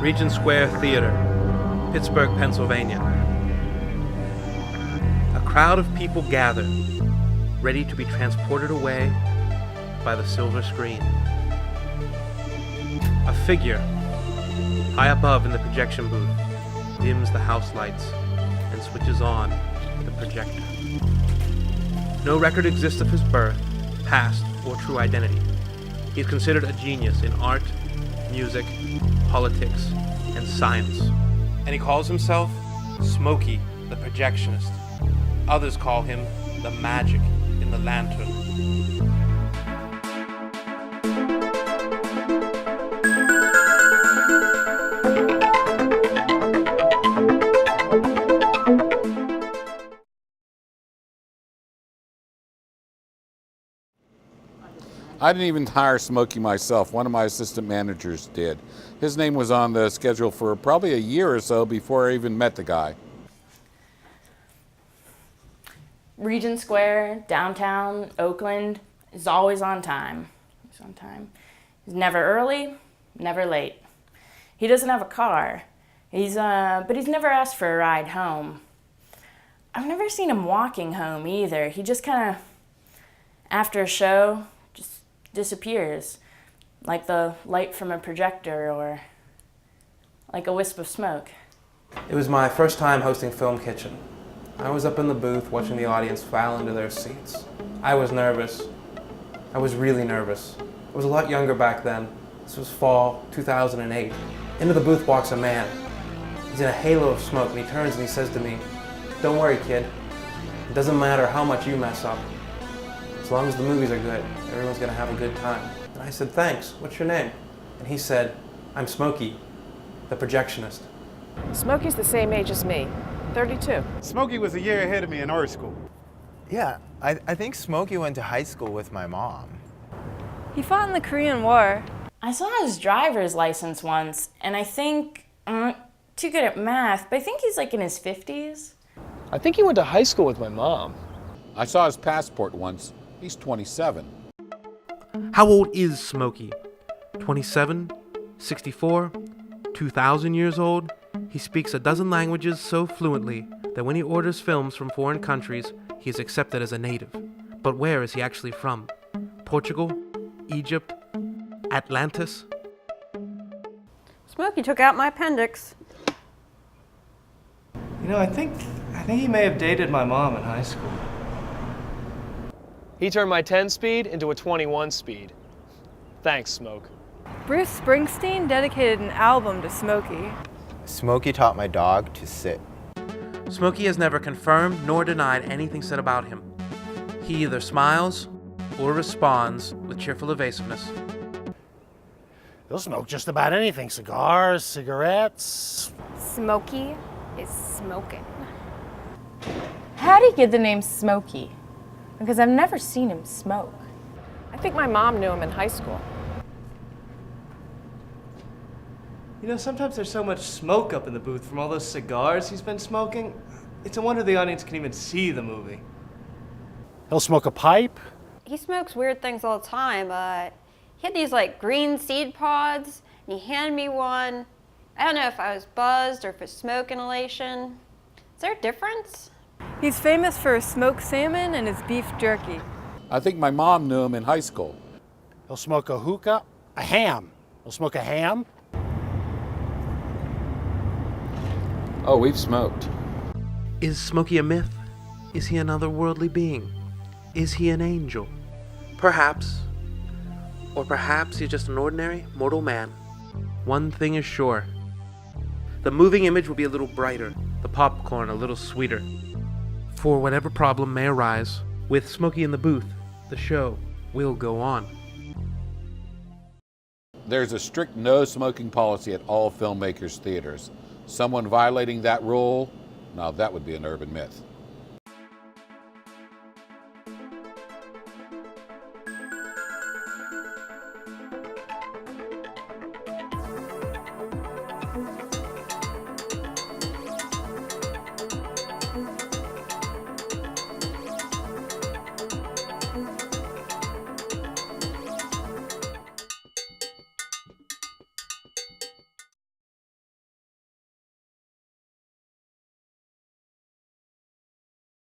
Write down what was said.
Regent Square Theater, Pittsburgh, Pennsylvania. A crowd of people gathered, ready to be transported away by the silver screen. A figure, high above in the projection booth, dims the house lights and switches on the projector. No record exists of his birth, past, or true identity. He is considered a genius in art, music, politics, and science. And he calls himself Smokey, the Projectionist. Others call him the magic in the lantern. I didn't even hire Smokey myself. One of my assistant managers did. His name was on the schedule for probably a year or so before I even met the guy. Regent Square, downtown, Oakland, is always on time. He's on time. He's never early, never late. He doesn't have a car. But he's never asked for a ride home. I've never seen him walking home either. He just kind of, after a show, just disappears, like the light from a projector or like a wisp of smoke. It was my first time hosting Film Kitchen. I was up in the booth watching the audience file into their seats. I was nervous. I was really nervous. I was a lot younger back then. This was fall 2008. Into the booth walks a man. He's in a halo of smoke, and he turns and he says to me, "Don't worry, kid. It doesn't matter how much you mess up. As long as the movies are good, everyone's gonna have a good time." And I said, "Thanks, what's your name?" And he said, "I'm Smokey, the Projectionist." Smokey's the same age as me, 32. Smokey was a year ahead of me in art school. Yeah, I think Smokey went to high school with my mom. He fought in the Korean War. I saw his driver's license once, and I think, I'm not too good at math, but I think he's like in his 50s. I think he went to high school with my mom. I saw his passport once. He's 27. How old is Smokey? 27? 64? 2,000 years old? He speaks a dozen languages so fluently that when he orders films from foreign countries, he is accepted as a native. But where is he actually from? Portugal? Egypt? Atlantis? Smokey took out my appendix. You know, I think he may have dated my mom in high school. He turned my 10 speed into a 21 speed. Thanks, Smoke. Bruce Springsteen dedicated an album to Smokey. Smokey taught my dog to sit. Smokey has never confirmed nor denied anything said about him. He either smiles or responds with cheerful evasiveness. He'll smoke just about anything. Cigars, cigarettes. Smokey is smoking. How did he get the name Smokey? Because I've never seen him smoke. I think my mom knew him in high school. You know, sometimes there's so much smoke up in the booth from all those cigars he's been smoking. It's a wonder the audience can even see the movie. He'll smoke a pipe. He smokes weird things all the time. He had these like green seed pods, and he handed me one. I don't know if I was buzzed or if it's smoke inhalation. Is there a difference? He's famous for his smoked salmon and his beef jerky. I think my mom knew him in high school. He'll smoke a hookah, a ham. He'll smoke a ham. Oh, we've smoked. Is Smokey a myth? Is he an otherworldly being? Is he an angel? Perhaps. Or perhaps he's just an ordinary mortal man. One thing is sure. The moving image will be a little brighter, the popcorn a little sweeter. For whatever problem may arise, with Smokey in the booth, the show will go on. There's a strict no smoking policy at all Filmmakers theaters. Someone violating that rule, now that would be an urban myth.